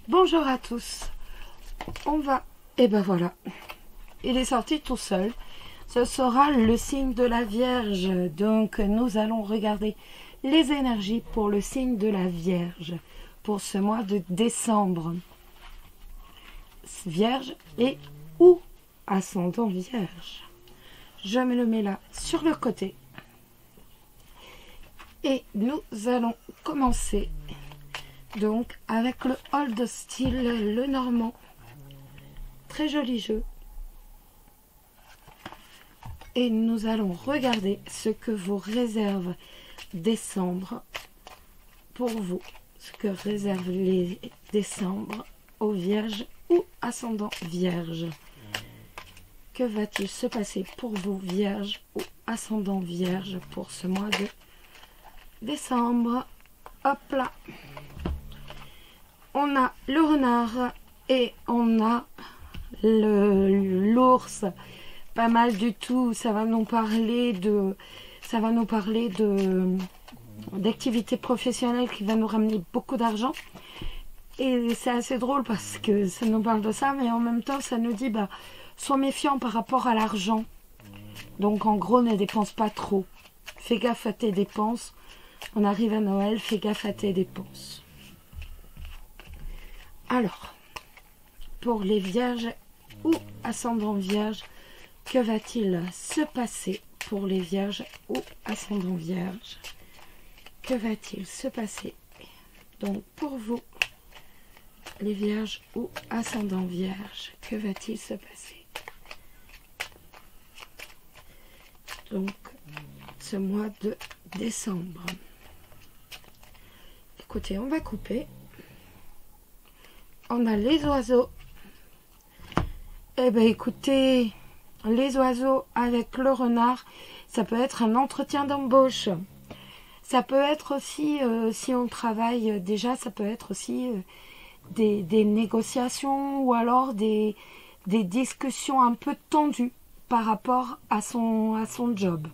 Bonjour à tous. Et ben voilà. Il est sorti tout seul. Ce sera le signe de la Vierge. Donc nous allons regarder les énergies pour le signe de la Vierge pour ce mois de décembre. Vierge et ou ascendant Vierge. Je me le mets là sur le côté. Et nous allons commencer donc avec le old style, le normand. Très joli jeu. Et nous allons regarder ce que vous réserve décembre pour vous. Ce que réserve les décembre aux vierges ou ascendant vierge. Que va-t-il se passer pour vous, vierge ou ascendant vierge, pour ce mois de décembre? Hop là. On a le renard et on a l'ours. Pas mal du tout. Ça va nous parler d'activités professionnelles qui va nous ramener beaucoup d'argent. Et c'est assez drôle parce que ça nous parle de ça, mais en même temps ça nous dit sois méfiant par rapport à l'argent. Donc en gros, ne dépense pas trop. Fais gaffe à tes dépenses. On arrive à Noël, fais gaffe à tes dépenses. Alors, pour les vierges ou ascendants vierges, que va-t-il se passer pour les vierges ou ascendants vierges? Que va-t-il se passer donc pour vous, les vierges ou ascendants vierges? Que va-t-il se passer donc ce mois de décembre? Écoutez, on va couper. On a les oiseaux. Eh bien, écoutez, les oiseaux avec le renard, ça peut être un entretien d'embauche. Ça peut être aussi, si on travaille déjà, ça peut être aussi des négociations ou alors des discussions un peu tendues par rapport à son job.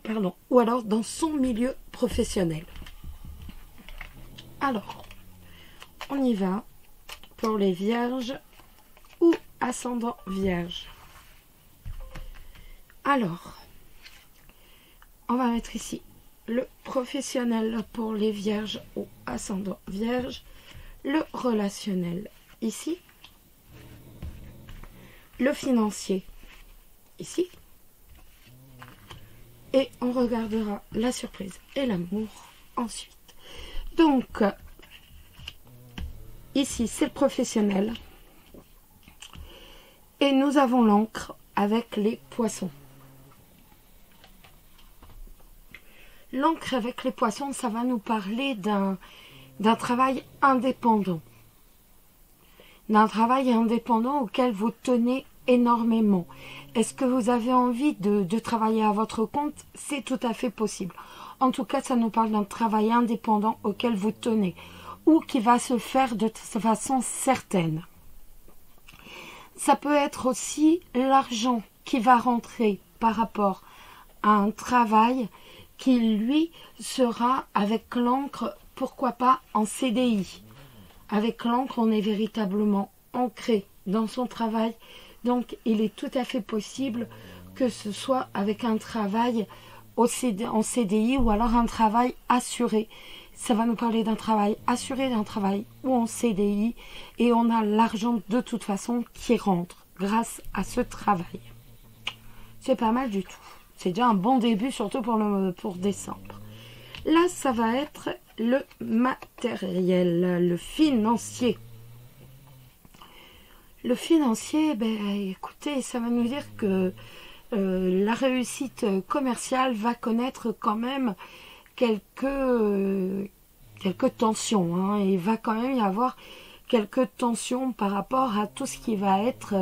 Pardon. Ou alors dans son milieu professionnel. Alors, on y va pour les vierges ou ascendant vierge. Alors, on va mettre ici le professionnel pour les vierges ou ascendant vierge, le relationnel ici, le financier ici, et on regardera la surprise et l'amour ensuite. Donc, ici, c'est le professionnel. Et nous avons l'encre avec les poissons. L'encre avec les poissons, ça va nous parler d'un travail indépendant. D'un travail indépendant auquel vous tenez énormément. Est-ce que vous avez envie de travailler à votre compte? C'est tout à fait possible. En tout cas, ça nous parle d'un travail indépendant auquel vous tenez ou qui va se faire de façon certaine. Ça peut être aussi l'argent qui va rentrer par rapport à un travail qui, lui, sera avec l'encre, pourquoi pas en CDI. Avec l'encre, on est véritablement ancré dans son travail. Donc, il est tout à fait possible que ce soit avec un travail en CDI ou alors un travail assuré. Ça va nous parler d'un travail assuré, d'un travail ou en CDI. Et on a l'argent de toute façon qui rentre grâce à ce travail. C'est pas mal du tout. C'est déjà un bon début, surtout pour décembre. Là, ça va être le matériel, le financier. Le financier, écoutez, ça va nous dire que la réussite commerciale va connaître quand même quelques tensions. Hein. Il va quand même y avoir quelques tensions par rapport à tout ce qui va être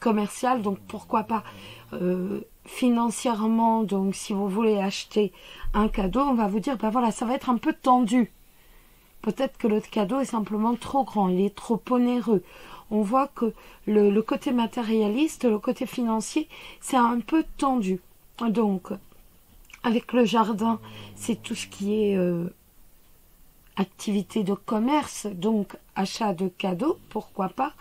commercial. Donc pourquoi pas financièrement. Donc si vous voulez acheter un cadeau, on va vous dire voilà, ça va être un peu tendu. Peut-être que le cadeau est simplement trop grand, il est trop onéreux. On voit que le côté matérialiste, le côté financier, c'est un peu tendu. Donc, Avec le jardin, c'est tout ce qui est activité de commerce, donc achat de cadeaux, pourquoi pas.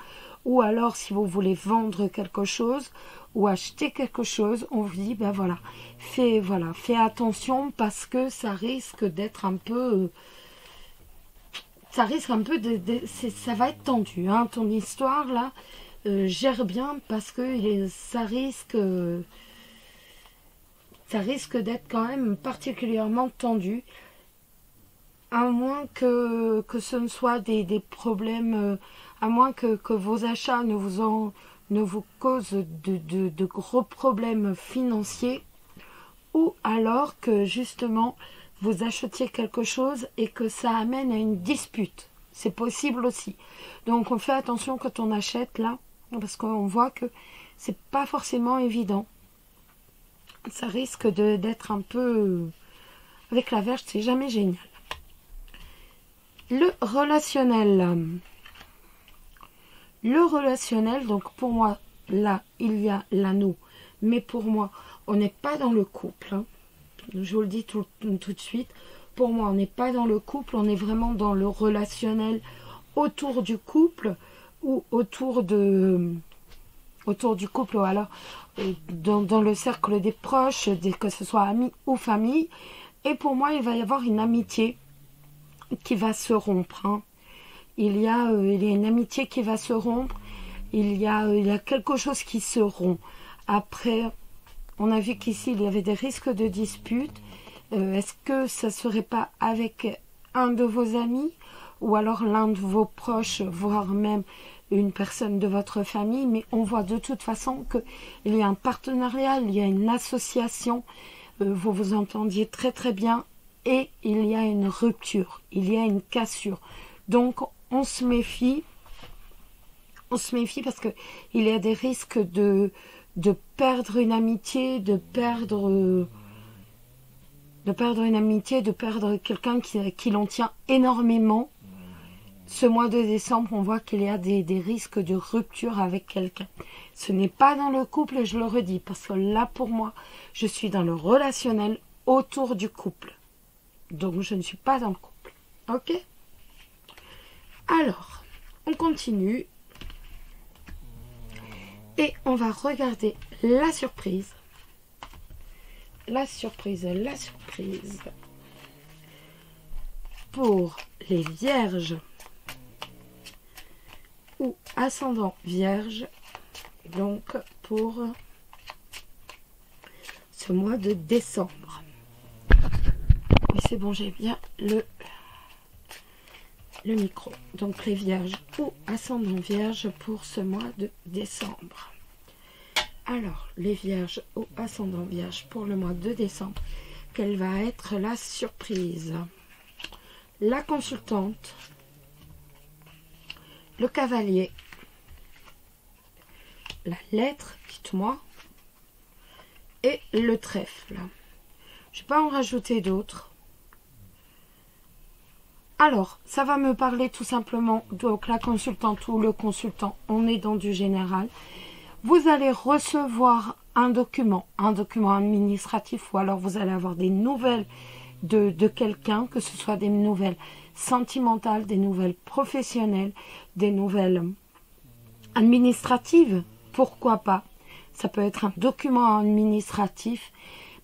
Ou alors, si vous voulez vendre quelque chose ou acheter quelque chose, on vous dit, ben voilà, fais attention parce que ça risque d'être un peu... ça va être tendu, hein, ton histoire, là. Gère bien parce que ça risque d'être quand même particulièrement tendu. À moins que ce ne soit des problèmes, à moins que vos achats ne vous causent de gros problèmes financiers, ou alors que justement vous achetiez quelque chose et que ça amène à une dispute. C'est possible aussi. Donc on fait attention quand on achète là, parce qu'on voit que c'est pas forcément évident. Ça risque d'être un peu... Avec la Vierge, c'est jamais génial. Le relationnel. Le relationnel, donc pour moi, là, il y a l'anneau. Mais pour moi, on n'est pas dans le couple. Hein. Je vous le dis tout de suite. Pour moi, on n'est pas dans le couple. On est vraiment dans le relationnel autour du couple ou autour du couple. Ou alors dans le cercle des proches, que ce soit amis ou famille. Et pour moi, il va y avoir une amitié qui va se rompre. Hein. Il y a une amitié qui va se rompre. Il y a quelque chose qui se rompt. Après, on a vu qu'ici, il y avait des risques de dispute. Est-ce que ça ne serait pas avec un de vos amis ou alors l'un de vos proches, voire même une personne de votre famille? Mais on voit de toute façon qu'il y a un partenariat, il y a une association. Vous vous entendiez très très bien. Et il y a une rupture, il y a une cassure. Donc, on se méfie parce que il y a des risques de perdre une amitié, de perdre une amitié, de perdre quelqu'un qui l'en tient énormément. Ce mois de décembre, on voit qu'il y a des risques de rupture avec quelqu'un. Ce n'est pas dans le couple, et je le redis, parce que là, pour moi, je suis dans le relationnel autour du couple. Donc, je ne suis pas dans le couple. Ok? Alors, on continue. Et on va regarder la surprise. La surprise. Pour les vierges ou ascendant vierge. Donc, pour ce mois de décembre. Oui, c'est bon, j'ai bien le micro. Donc, les vierges ou ascendant vierge pour ce mois de décembre. Alors, les vierges ou ascendant vierge pour le mois de décembre. Quelle va être la surprise? La consultante, le cavalier, la lettre, dites-moi, et le trèfle. Je ne vais pas en rajouter d'autres. Alors, ça va me parler tout simplement, donc la consultante ou le consultant, on est dans du général. Vous allez recevoir un document administratif, ou alors vous allez avoir des nouvelles de quelqu'un, que ce soit des nouvelles sentimentales, des nouvelles professionnelles, des nouvelles administratives, pourquoi pas. Ça peut être un document administratif,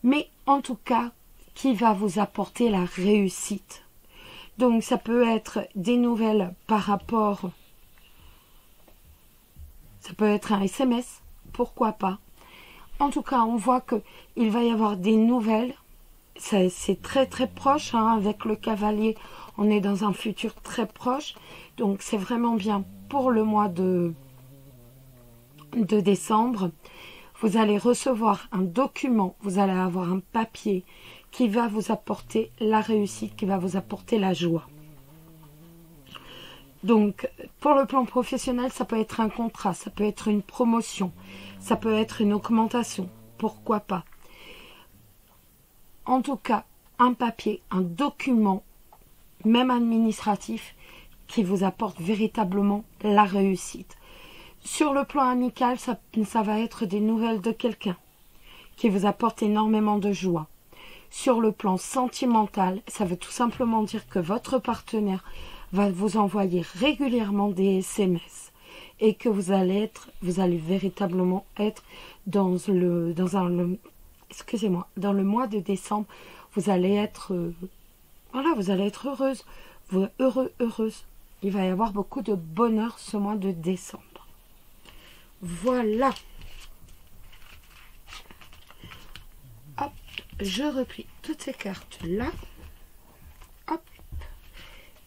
mais en tout cas, qui va vous apporter la réussite. Donc, ça peut être des nouvelles par rapport... Ça peut être un SMS, pourquoi pas. En tout cas, on voit qu'il va y avoir des nouvelles. C'est très très proche, hein, avec le cavalier. On est dans un futur très proche. Donc, c'est vraiment bien pour le mois de décembre. Vous allez recevoir un document, vous allez avoir un papier qui va vous apporter la réussite, qui va vous apporter la joie. Donc, pour le plan professionnel, ça peut être un contrat, ça peut être une promotion, ça peut être une augmentation, pourquoi pas. En tout cas, un papier, un document, même administratif, qui vous apporte véritablement la réussite. Sur le plan amical, ça va être des nouvelles de quelqu'un qui vous apporte énormément de joie. Sur le plan sentimental, ça veut tout simplement dire que votre partenaire va vous envoyer régulièrement des SMS et que vous allez véritablement être dans dans le mois de décembre, vous allez être, vous allez être heureuse, heureuse. Il va y avoir beaucoup de bonheur ce mois de décembre. Voilà. Hop, je replie toutes ces cartes-là. Hop.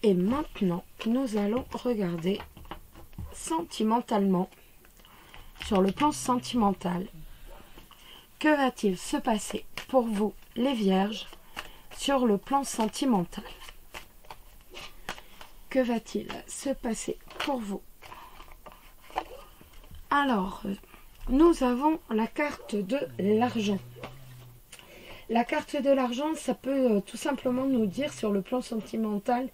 Et maintenant, nous allons regarder sentimentalement, sur le plan sentimental, que va-t-il se passer pour vous, les Vierges, sur le plan sentimental? Que va-t-il se passer pour vous? Alors, nous avons la carte de l'argent. La carte de l'argent, ça peut tout simplement nous dire sur le plan sentimental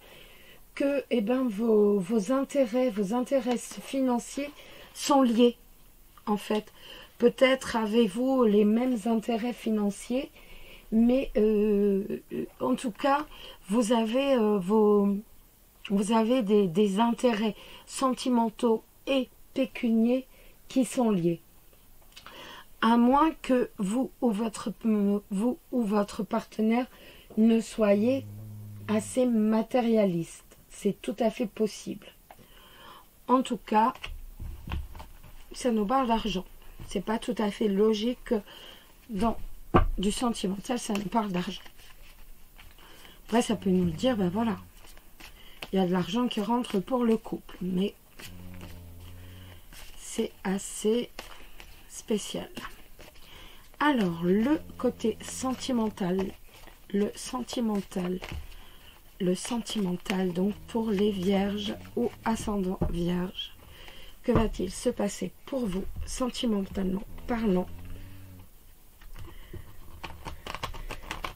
que vos intérêts financiers sont liés, en fait. Peut-être avez-vous les mêmes intérêts financiers, mais en tout cas, vous avez des intérêts sentimentaux et pécuniers qui sont liés. À moins que vous ou votre partenaire ne soyez assez matérialiste. C'est tout à fait possible. En tout cas, ça nous parle d'argent. C'est pas tout à fait logique dans du sentimental, ça nous parle d'argent. Après, ça peut nous dire, ben voilà, il y a de l'argent qui rentre pour le couple, mais c'est assez spécial. Alors, le côté sentimental, le sentimental, donc pour les Vierges ou ascendant Vierge, que va-t-il se passer pour vous, sentimentalement parlant?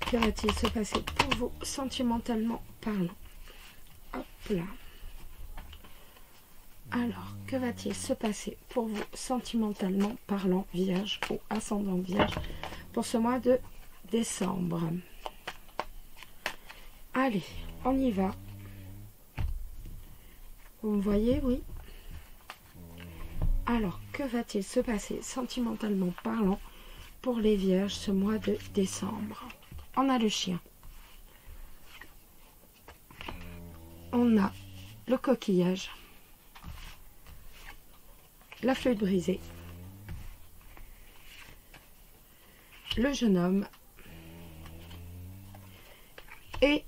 Que va-t-il se passer pour vous, sentimentalement parlant? Hop là. Alors, que va-t-il se passer pour vous, sentimentalement parlant, Vierge ou ascendant Vierge, pour ce mois de décembre? Allez, on y va. Vous me voyez, oui? Alors, que va-t-il se passer, sentimentalement parlant, pour les Vierges ce mois de décembre? On a le chien. On a le coquillage. La flûte brisée. Le jeune homme. Et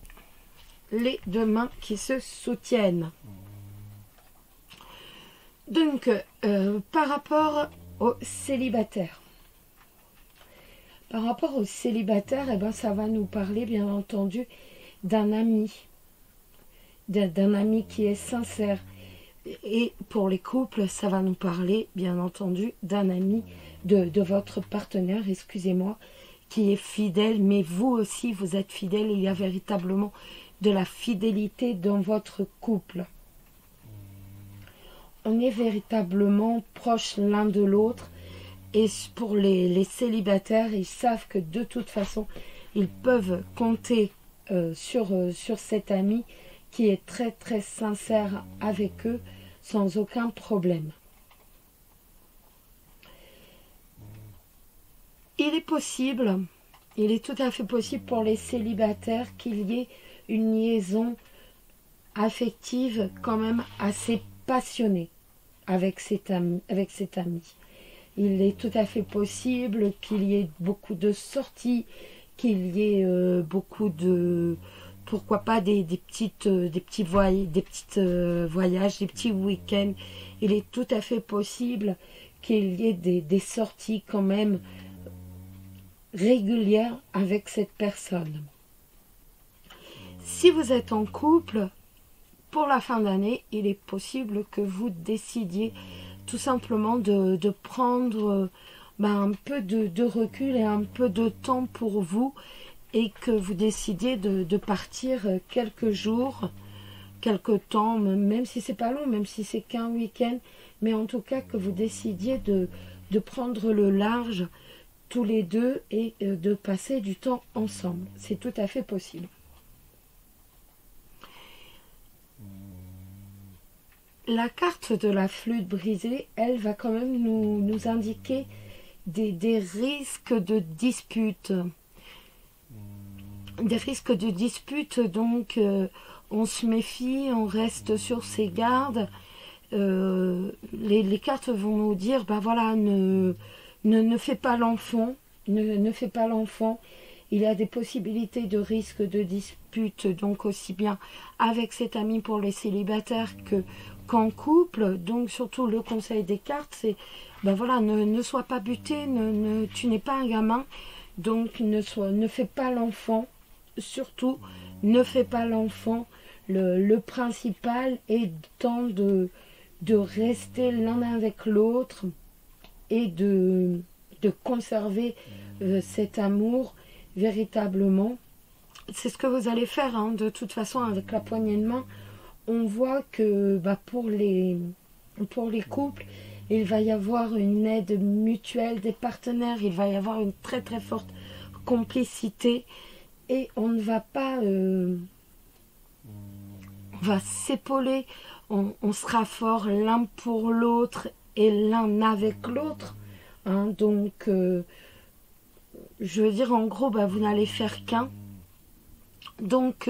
les deux mains qui se soutiennent. Donc, par rapport aux célibataires. Par rapport aux célibataires, ça va nous parler, bien entendu, d'un ami. D'un ami qui est sincère. Et pour les couples, ça va nous parler, bien entendu, d'un ami, de votre partenaire, excusez-moi, qui est fidèle, mais vous aussi, vous êtes fidèle. Il y a véritablement de la fidélité dans votre couple. On est véritablement proches l'un de l'autre. Et pour les célibataires, ils savent que de toute façon, ils peuvent compter sur cet ami qui est très très sincère avec eux, sans aucun problème. Il est tout à fait possible pour les célibataires qu'il y ait une liaison affective quand même assez passionnée avec cet ami. Il est tout à fait possible qu'il y ait beaucoup de sorties, qu'il y ait beaucoup de... Pourquoi pas des petits voyages, des petits week-ends. Il est tout à fait possible qu'il y ait des sorties quand même régulières avec cette personne. Si vous êtes en couple, pour la fin d'année, il est possible que vous décidiez tout simplement de prendre un peu de recul et un peu de temps pour vous, et que vous décidiez de partir quelques jours, quelques temps, même si c'est pas long, même si c'est qu'1 week-end, mais en tout cas que vous décidiez de prendre le large tous les deux et de passer du temps ensemble. C'est tout à fait possible. La carte de la flûte brisée, elle va quand même nous indiquer des risques de dispute. Des risques de dispute, donc on se méfie, on reste sur ses gardes. Les cartes vont nous dire, ben voilà, ne fais pas l'enfant, ne fais pas l'enfant. Il y a des possibilités de risque de dispute, donc aussi bien avec cet ami pour les célibataires qu'en couple. Donc surtout le conseil des cartes, c'est ben voilà, ne sois pas buté, tu n'es pas un gamin, donc ne fais pas l'enfant, surtout ne fais pas l'enfant. Le principal étant de rester l'un avec l'autre et de conserver cet amour véritablement. C'est ce que vous allez faire, hein, de toute façon avec la poignée de main. On voit que pour les couples, il va y avoir une aide mutuelle des partenaires, il va y avoir une très très forte complicité et on ne va pas... on va s'épauler, on sera fort l'un pour l'autre et l'un avec l'autre. Hein, donc, je veux dire, en gros, vous n'allez faire qu'un. Donc,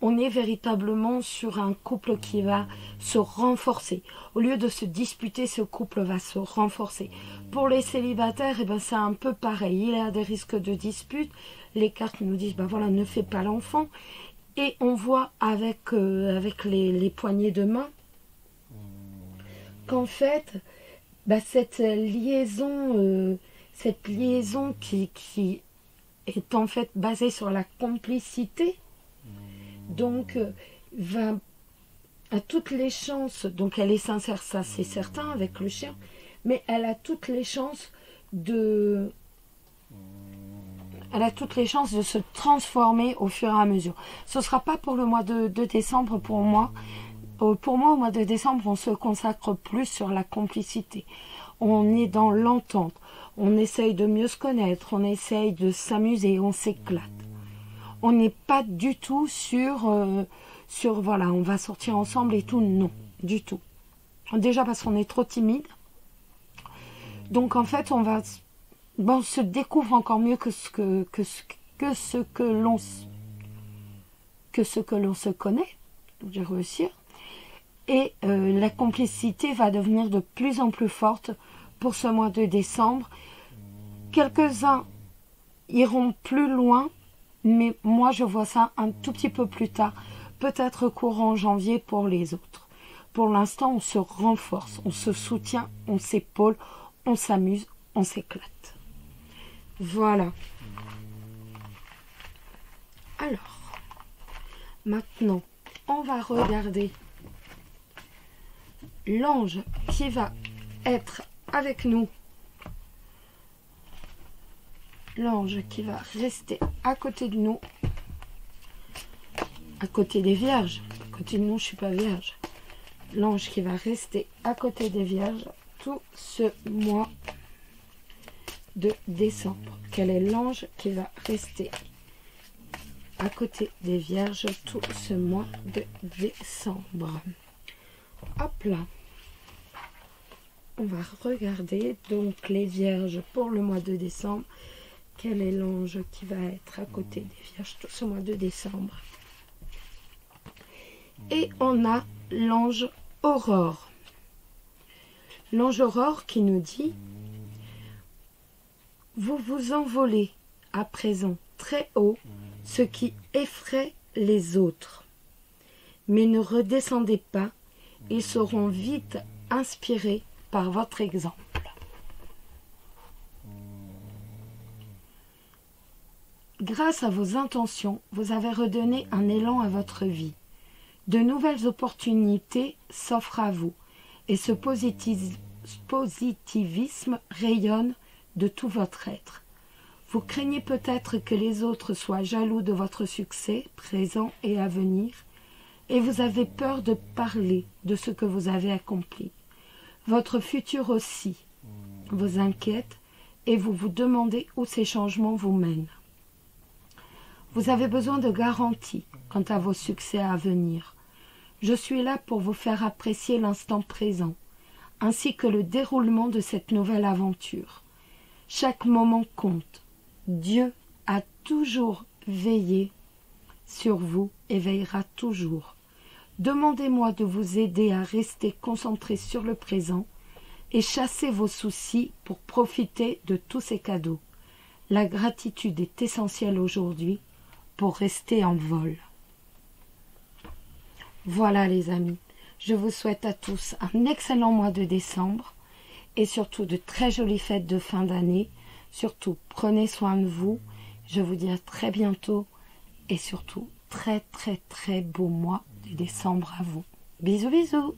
on est véritablement sur un couple qui va se renforcer. Au lieu de se disputer, ce couple va se renforcer. Pour les célibataires, c'est un peu pareil. Il y a des risques de dispute. Les cartes nous disent, voilà, ne fais pas l'enfant. Et on voit avec les poignées de main qu'en fait, cette liaison qui est en fait basée sur la complicité, donc va à toutes les chances, donc elle est sincère, ça c'est certain avec le chien, mais elle a toutes les chances de se transformer au fur et à mesure. Ce ne sera pas pour le mois de décembre pour moi. Pour moi, au mois de décembre, on se consacre plus sur la complicité. On est dans l'entente. On essaye de mieux se connaître. On essaye de s'amuser. On s'éclate. On n'est pas du tout sur voilà, on va sortir ensemble et tout. Non, du tout. Déjà parce qu'on est trop timide. Donc en fait, on se découvre encore mieux que ce que l'on se connaît. Je vais réussir. Et la complicité va devenir de plus en plus forte pour ce mois de décembre. Quelques-uns iront plus loin, mais moi je vois ça un tout petit peu plus tard, peut-être courant janvier pour les autres. Pour l'instant, on se renforce, on se soutient, on s'épaule, on s'amuse, on s'éclate. Voilà. Alors, maintenant, on va regarder l'ange qui va être avec nous. L'ange qui va rester à côté de nous. À côté des vierges. À côté de nous, je ne suis pas vierge. L'ange qui va rester à côté des vierges tout ce mois de décembre. Quel est l'ange qui va rester à côté des vierges tout ce mois de décembre? Hop là. On va regarder donc les vierges pour le mois de décembre. Quel est l'ange qui va être à côté des vierges tout ce mois de décembre? Et on a l'ange Aurore. L'ange Aurore qui nous dit: vous vous envolez à présent très haut, ce qui effraie les autres. Mais ne redescendez pas, ils seront vite inspirés par votre exemple. Grâce à vos intentions, vous avez redonné un élan à votre vie. De nouvelles opportunités s'offrent à vous et ce positivisme rayonne de tout votre être. Vous craignez peut-être que les autres soient jaloux de votre succès, présent et à venir, et vous avez peur de parler de ce que vous avez accompli. Votre futur aussi vous inquiète et vous vous demandez où ces changements vous mènent. Vous avez besoin de garanties quant à vos succès à venir. Je suis là pour vous faire apprécier l'instant présent, ainsi que le déroulement de cette nouvelle aventure. Chaque moment compte. Dieu a toujours veillé sur vous et veillera toujours. Demandez-moi de vous aider à rester concentré sur le présent et chasser vos soucis pour profiter de tous ces cadeaux. La gratitude est essentielle aujourd'hui pour rester en vol. Voilà les amis, je vous souhaite à tous un excellent mois de décembre et surtout de très jolies fêtes de fin d'année. Surtout, prenez soin de vous. Je vous dis à très bientôt et surtout, très très très beau mois de décembre à vous. Bisous bisous.